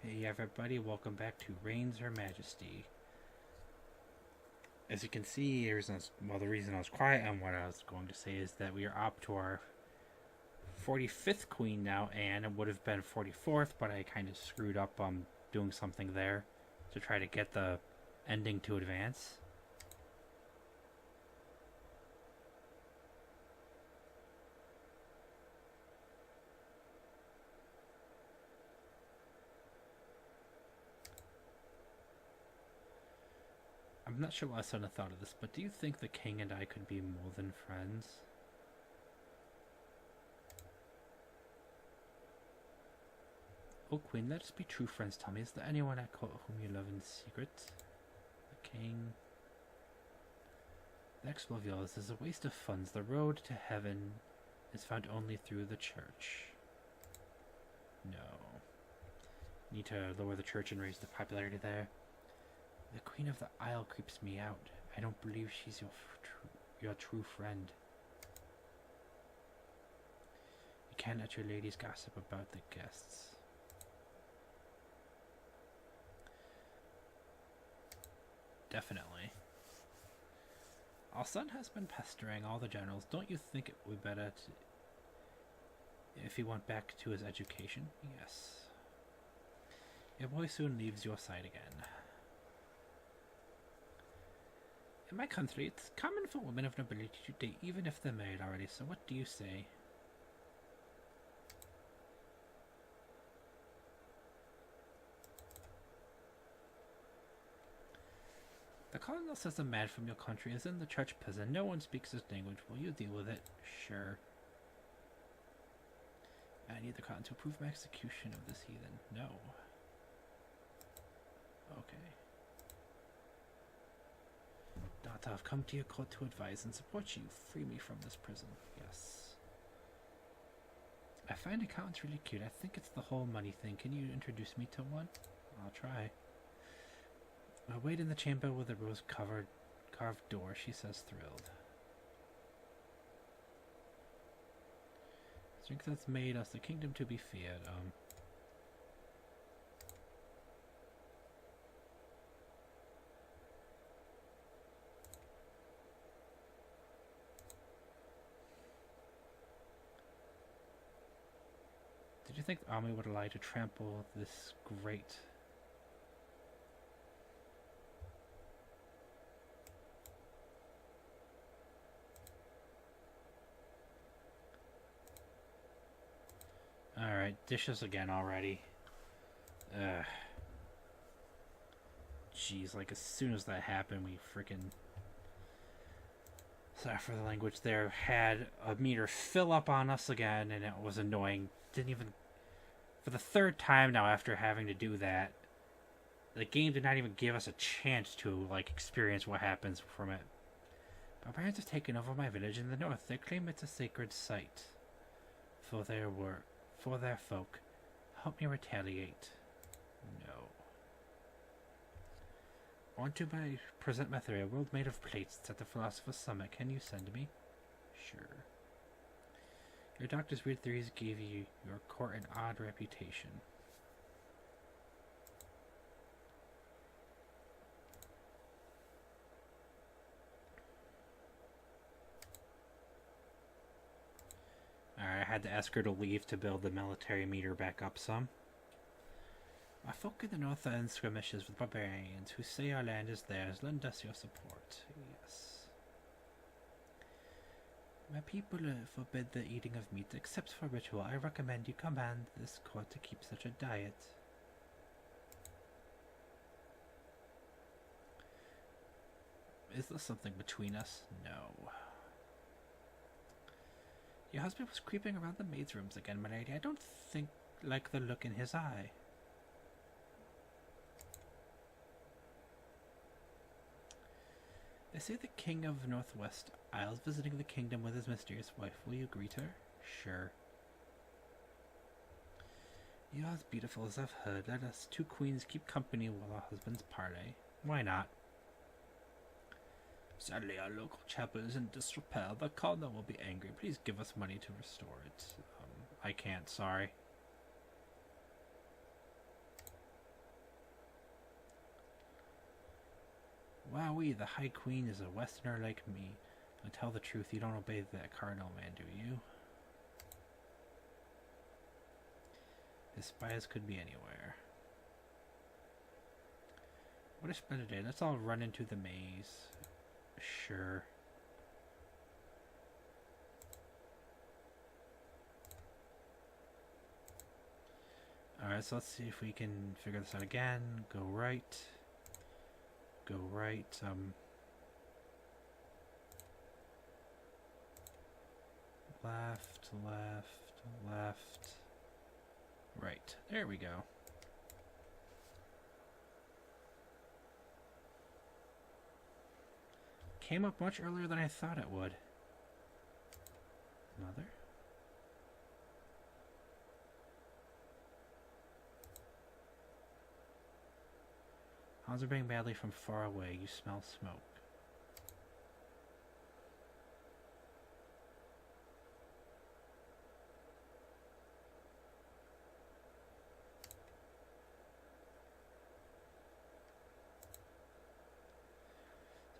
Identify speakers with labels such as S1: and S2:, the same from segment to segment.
S1: Hey everybody, welcome back to Reigns Her Majesty. As you can see, the reason I was quiet on what I was going to say is that we are up to our 45th queen now, and it would have been 44th, but I kind of screwed up doing something there to try to get the ending to advance. I'm not sure why I suddenly thought of this, but do you think the king and I could be more than friends? Oh, queen, let us be true friends, Tommy. Is there anyone at court whom you love in secret? The king. The next will of yours is a waste of funds. The road to heaven is found only through the church. No. Need to lower the church and raise the popularity there. The Queen of the Isle creeps me out. I don't believe she's your true friend. You can't let your ladies gossip about the guests. Definitely. Our son has been pestering all the generals. Don't you think it would be better if he went back to his education? Yes. Your boy soon leaves your side again. In my country, it's common for women of nobility to date even if they're married already, so what do you say? The colonel says the man from your country is in the church prison. No one speaks his language. Will you deal with it? Sure. I need the crown to approve my execution of this heathen. No. Okay. Daughter, I've come to your court to advise and support you. Free me from this prison. Yes. I find accountants really cute. I think it's the whole money thing. Can you introduce me to one? I'll try. I'll wait in the chamber with a rose-carved door, she says, thrilled. Strength that's made us the kingdom to be feared. Did you think the army would allow you to trample this great... Alright, dishes again already. Jeez, like as soon as that happened, we freaking... Sorry for the language there. Had a meter fill up on us again, and it was annoying. Didn't even... For the third time now after having to do that, the game did not even give us a chance to, like, experience what happens from it. Barbarians have taken over my village in the north. They claim it's a sacred site for their work. For their folk. Help me retaliate. No. I want to present my theory. A world made of plates at the Philosopher's Summit. Can you send me? Sure. Your doctor's weird theories gave you your court an odd reputation. Alright, I had to ask her to leave to build the military meter back up some. My folk in the north are in skirmishes with barbarians who say our land is theirs. Lend us your support. Yes. My people forbid the eating of meat except for ritual. I recommend you command this court to keep such a diet. Is there something between us? No. Your husband was creeping around the maid's rooms again, my lady. I don't like the look in his eye. They say the king of Northwest Isles visiting the kingdom with his mysterious wife. Will you greet her? Sure. You are as beautiful as I've heard. Let us two queens keep company while our husbands parley. Why not? Sadly, our local chapel is in disrepair. The cardinal will be angry. Please give us money to restore it. I can't, sorry. Wowee, the High Queen is a Westerner like me. To tell the truth, you don't obey that Cardinal man, do you? His spies could be anywhere. What a splendid day. Let's all run into the maze. Sure. Alright, so let's see if we can figure this out again. Go right. Go right. Left, left, left. Right. There we go. Came up much earlier than I thought it would. Mother? Hounds are baying badly from far away. You smell smoke.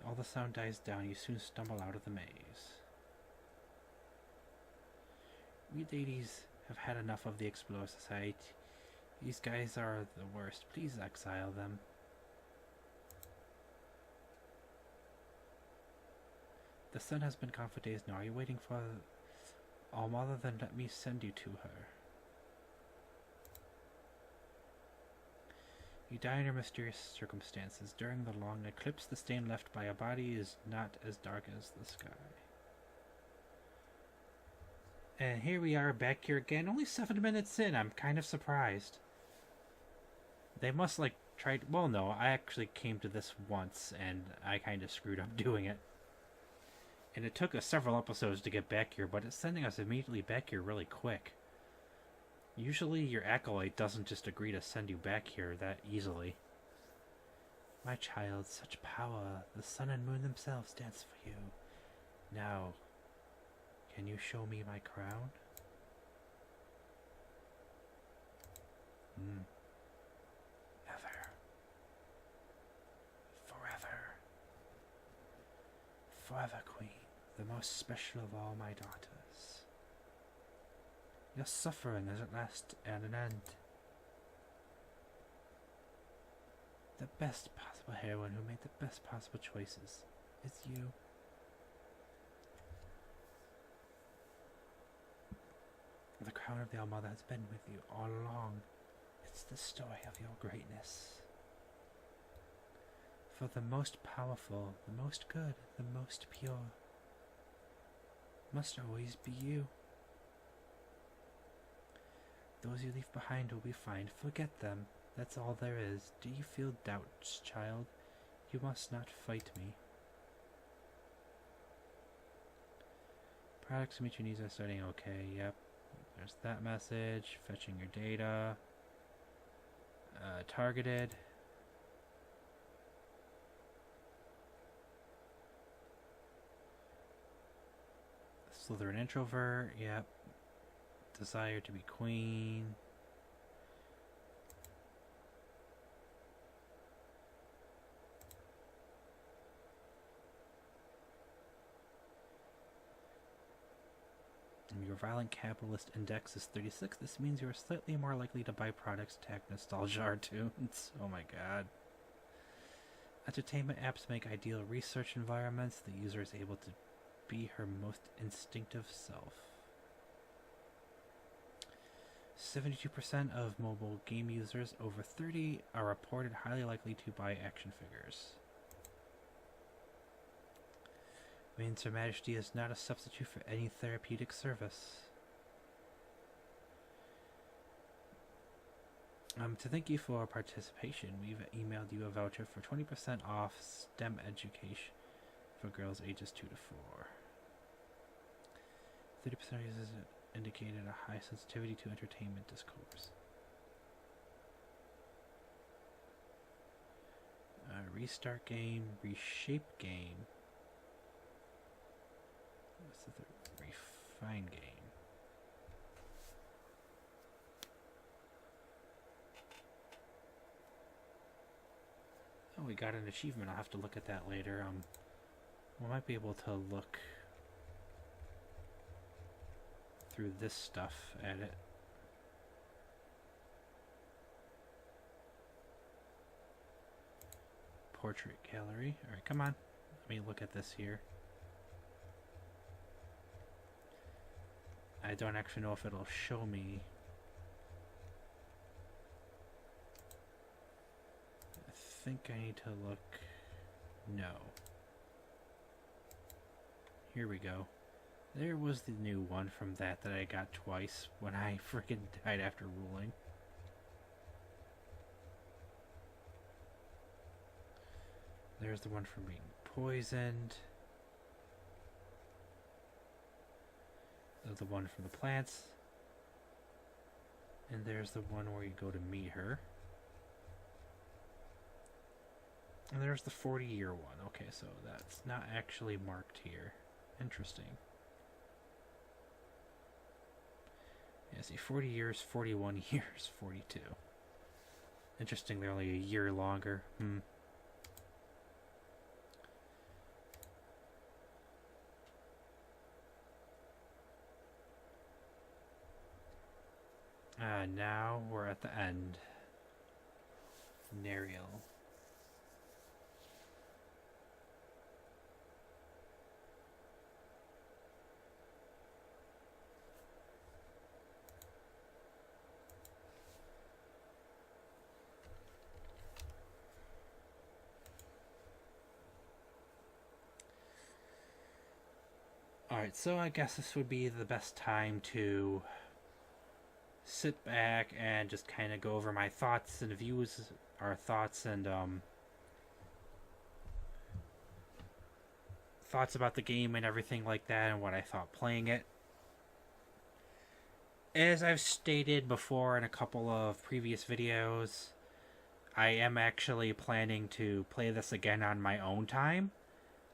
S1: All the sound dies down. You soon stumble out of the maze. We ladies have had enough of the Explorer Society. These guys are the worst. Please exile them. The sun has been gone for days now. Are you waiting for all mother? Then let me send you to her. You die under mysterious circumstances. During the long eclipse, the stain left by a body is not as dark as the sky. And here we are back here again, only 7 minutes in. I'm kind of surprised. They must like tried. Well, no, I actually came to this once and I kind of screwed up doing it. And it took us several episodes to get back here, but it's sending us immediately back here really quick. Usually your acolyte doesn't just agree to send you back here that easily. My child, such power. The sun and moon themselves dance for you. Now, can you show me my crown? Ever. Forever. Forever, Queen, the most special of all my daughters. Your suffering is at last at an end. The best possible heroine who made the best possible choices is you. The crown of the All-Mother has been with you all along. It's the story of your greatness. For the most powerful, the most good, the most pure must always be you. Those you leave behind will be fine. Forget them. That's all there is. Do you feel doubts, child? You must not fight me. Products to meet your needs are starting okay. Yep. There's that message. Fetching your data. Targeted. Slytherin introvert. Yep. Desire to be queen. Your violent capitalist index is 36. This means you are slightly more likely to buy products tag nostalgia cartoons. Oh my god. Entertainment apps make ideal research environments. The user is able to be her most instinctive self. 72% of mobile game users over 30 are reported highly likely to buy action figures. Means Her Majesty is not a substitute for any therapeutic service. To thank you for participation, we've emailed you a voucher for 20% off STEM education for girls ages 2 to 4. 30% of users indicated a high sensitivity to entertainment discourse. Restart game, reshape game. What's the third? Refine game. Oh, we got an achievement. I'll have to look at that later. We might be able to look through this stuff at it. Portrait gallery. Alright, come on. Let me look at this here. I don't actually know if it'll show me. I think I need to look. No. Here we go. There was the new one from that I got twice when I freaking died after ruling. There's the one from being poisoned. There's the one from the plants. And there's the one where you go to meet her. And there's the 40-year one. Okay, so that's not actually marked here. Interesting. Yeah, see, 40 years, 41 years, 42. Interesting, they're only a year longer. Now we're at the end. Nariel. Alright, so I guess this would be the best time to sit back and just kind of go over my thoughts and views, our thoughts and thoughts about the game and everything like that and what I thought playing it. As I've stated before in a couple of previous videos, I am actually planning to play this again on my own time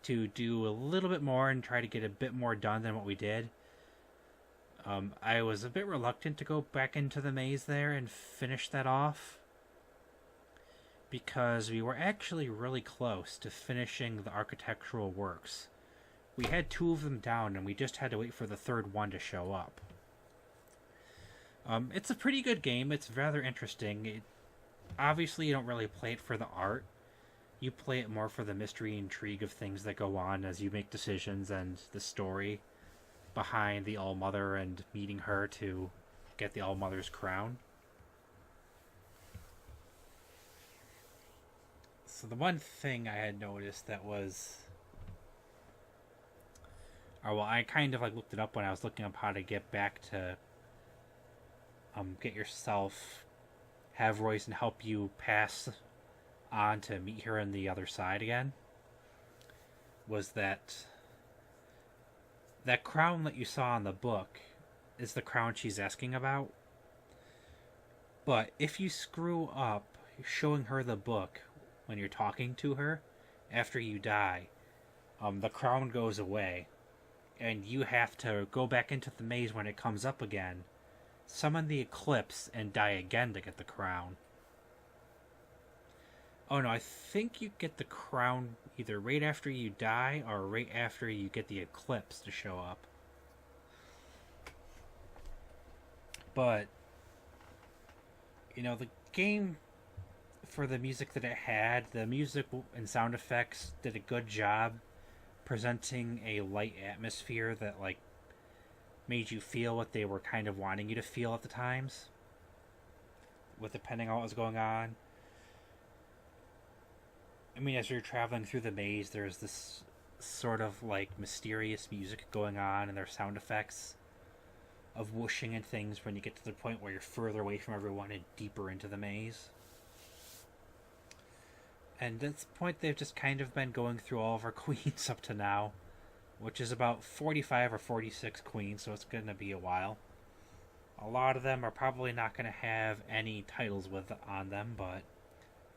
S1: to do a little bit more and try to get a bit more done than what we did. I was a bit reluctant to go back into the maze there and finish that off because we were actually really close to finishing the architectural works. We had 2 of them down and we just had to wait for the 3rd one to show up. It's a pretty good game. It's rather interesting. Obviously, you don't really play it for the art. You play it more for the mystery and intrigue of things that go on as you make decisions and the story behind the All-Mother and meeting her to get the All-Mother's crown. So the one thing I had noticed that was... Or, well, I kind of like looked it up when I was looking up how to get back to... get yourself... have Royce and help you pass on to meet her on the other side again. Was that crown that you saw in the book is the crown she's asking about. But if you screw up showing her the book when you're talking to her after you die, the crown goes away and you have to go back into the maze when it comes up again, summon the Eclipse, and die again to get the crown. Oh no, I think you get the crown either right after you die or right after you get the Eclipse to show up. But, you know, the game, for the music that it had, the music and sound effects did a good job presenting a light atmosphere that, like, made you feel what they were kind of wanting you to feel at the times, with depending on what was going on. I mean, as you're traveling through the maze, there's this sort of, like, mysterious music going on, and there's sound effects of whooshing and things when you get to the point where you're further away from everyone and deeper into the maze. And at this point, they've just kind of been going through all of our queens up to now, which is about 45 or 46 queens, so it's going to be a while. A lot of them are probably not going to have any titles on them, but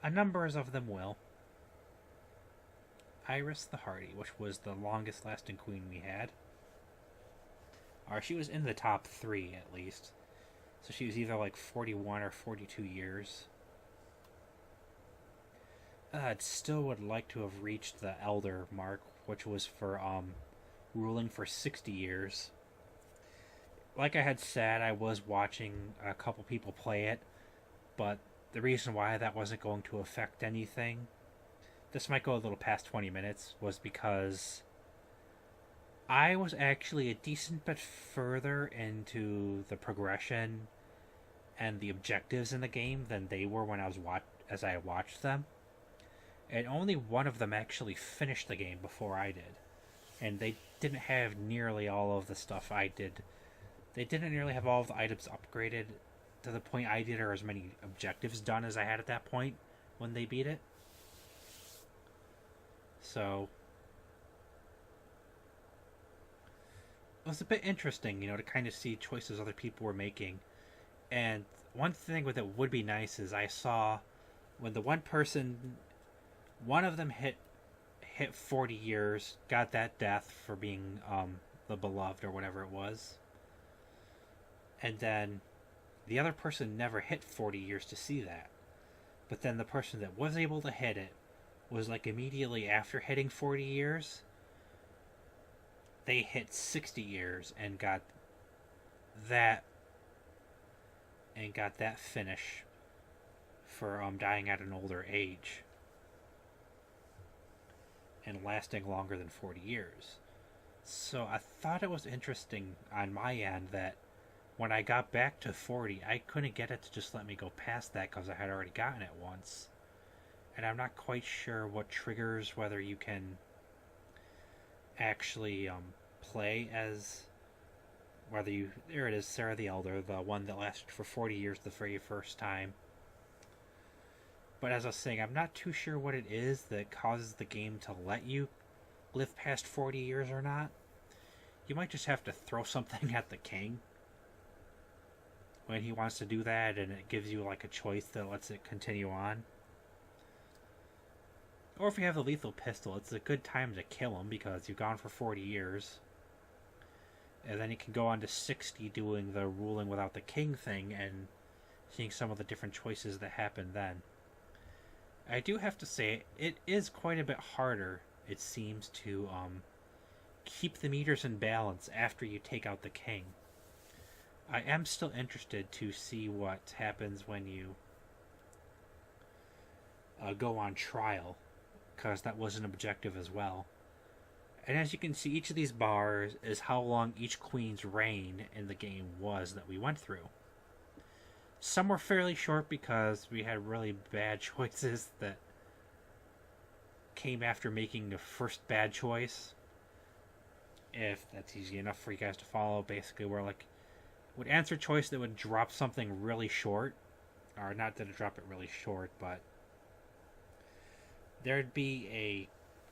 S1: a number of them will. Iris the Hardy, which was the longest lasting queen we had. Or she was in the top 3 at least. So she was either like 41 or 42 years. I still would like to have reached the Elder mark, which was for ruling for 60 years. Like I had said, I was watching a couple people play it, but the reason why that wasn't going to affect anything, this might go a little past 20 minutes, was because I was actually a decent bit further into the progression and the objectives in the game than they were when as I watched them. And only one of them actually finished the game before I did. And they didn't have nearly all of the stuff I did. They didn't nearly have all of the items upgraded to the point I did, or as many objectives done as I had at that point when they beat it. So it was a bit interesting, to kind of see choices other people were making. And one thing with it would be nice is I saw when the one of them hit 40 years, got that death for being the beloved or whatever it was. And then the other person never hit 40 years to see that. But then the person that was able to hit it was like immediately after hitting 40 years, they hit 60 years and got that finish for dying at an older age and lasting longer than 40 years. So I thought it was interesting on my end that when I got back to 40, I couldn't get it to just let me go past that because I had already gotten it once. And I'm not quite sure what triggers whether you can actually play as there it is, Sarah the Elder, the one that lasted for 40 years the very first time. But as I was saying, I'm not too sure what it is that causes the game to let you live past 40 years or not. You might just have to throw something at the king when he wants to do that, and it gives you like a choice that lets it continue on. Or if you have the lethal pistol, it's a good time to kill him because you've gone for 40 years. And then you can go on to 60 doing the ruling without the king thing and seeing some of the different choices that happen then. I do have to say, it is quite a bit harder, it seems, to keep the meters in balance after you take out the king. I am still interested to see what happens when you go on trial, because that was an objective as well. And as you can see, each of these bars is how long each queen's reign in the game was that we went through. Some were fairly short because we had really bad choices that came after making the first bad choice. If that's easy enough for you guys to follow, basically we're like, would answer a choice that would drop something really short, or not that it drop it really short, but there'd be a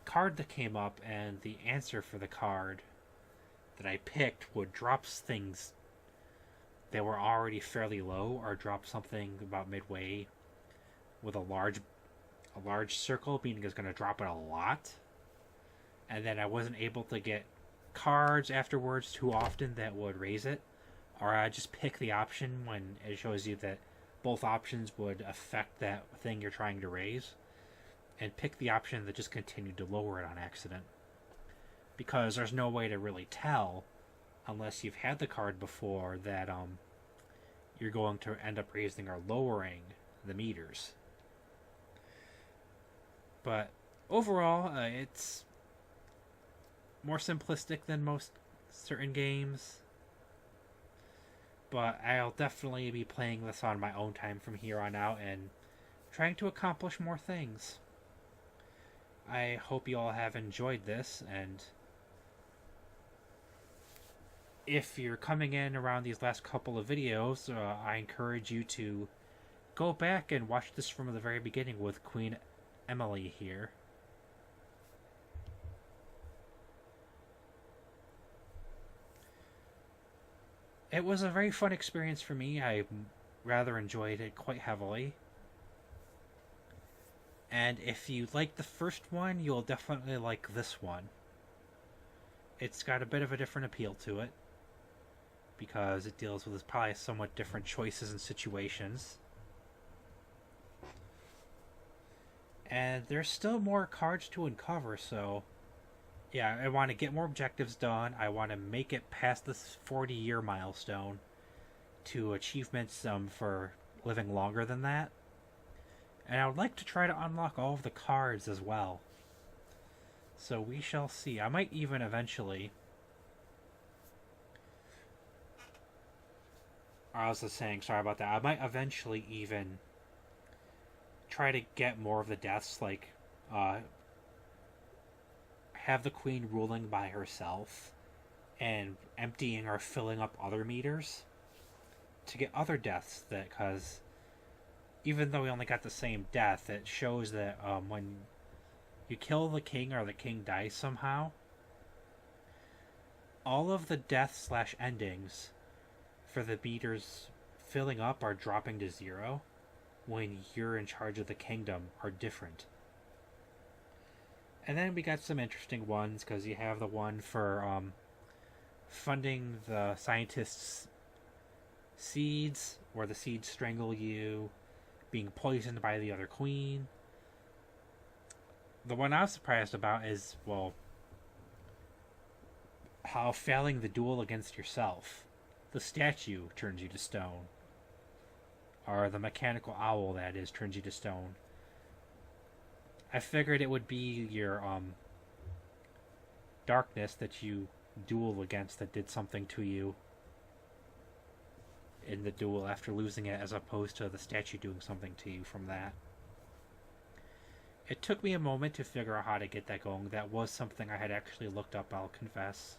S1: card that came up, and the answer for the card that I picked would drop things that were already fairly low, or drop something about midway with a large circle, meaning it's going to drop it a lot. And then I wasn't able to get cards afterwards too often that would raise it, or I just pick the option when it shows you that both options would affect that thing you're trying to raise, and pick the option that just continued to lower it on accident. Because there's no way to really tell, unless you've had the card before, that you're going to end up raising or lowering the meters. But overall, it's more simplistic than most certain games. But I'll definitely be playing this on my own time from here on out and trying to accomplish more things. I hope you all have enjoyed this, and if you're coming in around these last couple of videos, I encourage you to go back and watch this from the very beginning with Queen Emily here. It was a very fun experience for me. I rather enjoyed it quite heavily. And if you like the first one, you'll definitely like this one. It's got a bit of a different appeal to it, because it deals with probably somewhat different choices and situations. And there's still more cards to uncover, so yeah, I want to get more objectives done. I want to make it past this 40-year milestone to achievements for living longer than that. And I would like to try to unlock all of the cards as well. So we shall see. I might even eventually... I was just saying, sorry about that. I might eventually even try to get more of the deaths, like have the queen ruling by herself and emptying or filling up other meters to get other deaths. That because even though we only got the same death, it shows that when you kill the king or the king dies somehow, all of the deaths / endings for the meters filling up are dropping to 0 when you're in charge of the kingdom are different. And then we got some interesting ones, because you have the one for funding the scientists' seeds, where the seeds strangle you, being poisoned by the other queen. The one I was surprised about is, well, how failing the duel against yourself, the statue turns you to stone. Or the mechanical owl, that is, turns you to stone. I figured it would be your darkness that you duel against that did something to you in the duel after losing it, as opposed to the statue doing something to you from that. It took me a moment to figure out how to get that going. That was something I had actually looked up, I'll confess.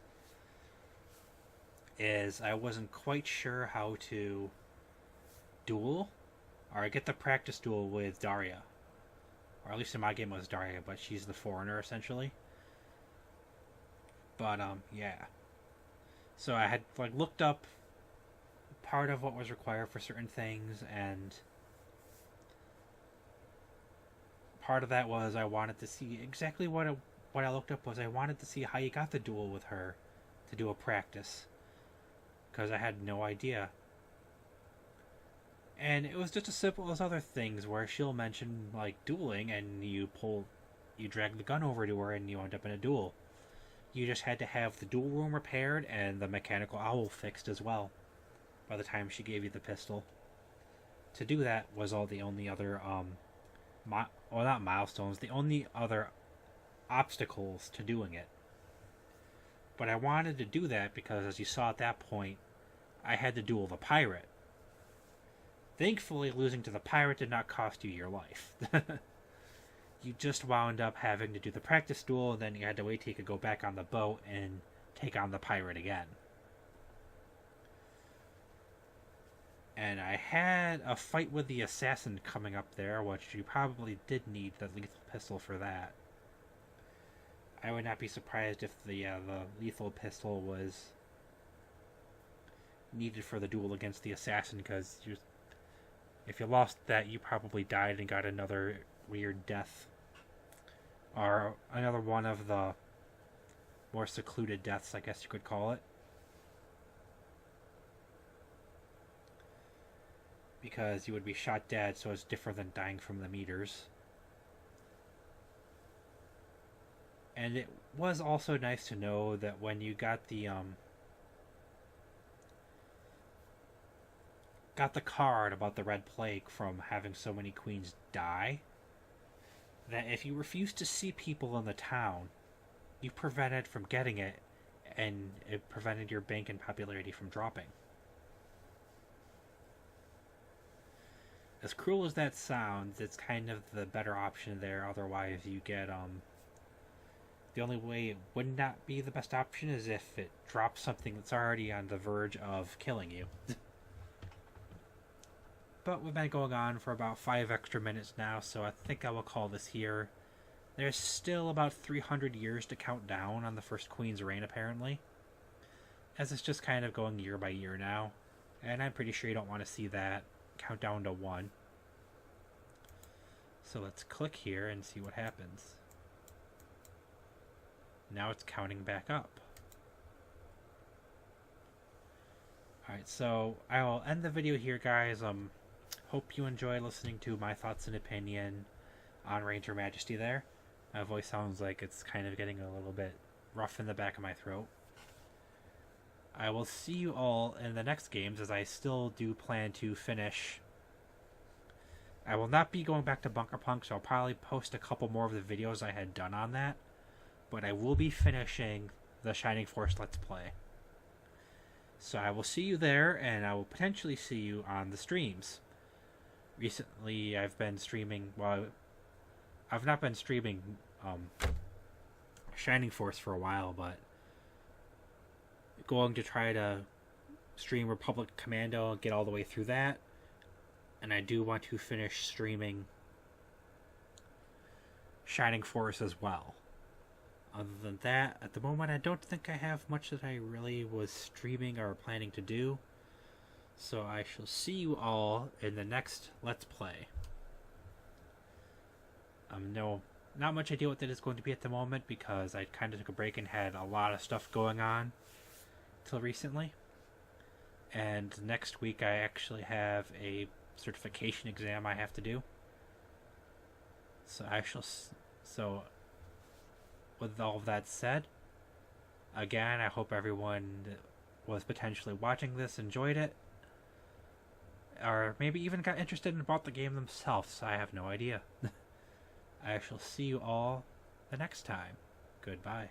S1: Is I wasn't quite sure how to duel, or get the practice duel with Daria. Or at least in my game it was Daria, but she's the foreigner, essentially. But, yeah. So I had, looked up part of what was required for certain things, and part of that was I wanted to see exactly what I looked up was I wanted to see how you got the duel with her to do a practice, because I had no idea. And it was just as simple as other things, where she'll mention, dueling, and you drag the gun over to her, and you end up in a duel. You just had to have the duel room repaired, and the mechanical owl fixed as well, by the time she gave you the pistol. To do that was all the only other, not milestones, the only other obstacles to doing it. But I wanted to do that because, as you saw at that point, I had to duel the pirate. Thankfully, losing to the pirate did not cost you your life. You just wound up having to do the practice duel, and then you had to wait till you could go back on the boat and take on the pirate again. And I had a fight with the assassin coming up there, which you probably did need the lethal pistol for that. I would not be surprised if the lethal pistol was needed for the duel against the assassin, because if you lost that, you probably died and got another weird death. Or another one of the more secluded deaths, I guess you could call it. Because you would be shot dead, so it's different than dying from the meters. And it was also nice to know that when you got the card about the Red Plague from having so many queens die, that if you refuse to see people in the town, you prevented from getting it, and it prevented your bank and popularity from dropping. As cruel as that sounds, it's kind of the better option there. Otherwise, you get the only way it would not be the best option is if it drops something that's already on the verge of killing you. But we've been going on for about 5 extra minutes now, so I think I will call this here. There's still about 300 years to count down on the first queen's reign, apparently, as it's just kind of going year by year now, and I'm pretty sure you don't want to see that count down to 1. So let's click here and see what happens. Now it's counting back up. Alright, so I will end the video here, guys. Hope you enjoy listening to my thoughts and opinion on Ranger Majesty there. My voice sounds like it's kind of getting a little bit rough in the back of my throat. I will see you all in the next games, as I still do plan to finish. I will not be going back to Bunker Punk, so I'll probably post a couple more of the videos I had done on that. But I will be finishing the Shining Force Let's Play. So I will see you there, and I will potentially see you on the streams. Recently, I've been streaming, well, I've not been streaming Shining Force for a while, but going to try to stream Republic Commando and get all the way through that. And I do want to finish streaming Shining Force as well. Other than that, at the moment, I don't think I have much that I really was streaming or planning to do. So I shall see you all in the next Let's Play. No, not much idea what that is going to be at the moment, because I kind of took a break and had a lot of stuff going on till recently. And next week I actually have a certification exam I have to do. So with all of that said, again, I hope everyone was potentially watching this enjoyed it, or maybe even got interested and bought the game themselves. I have no idea. I shall see you all the next time. Goodbye.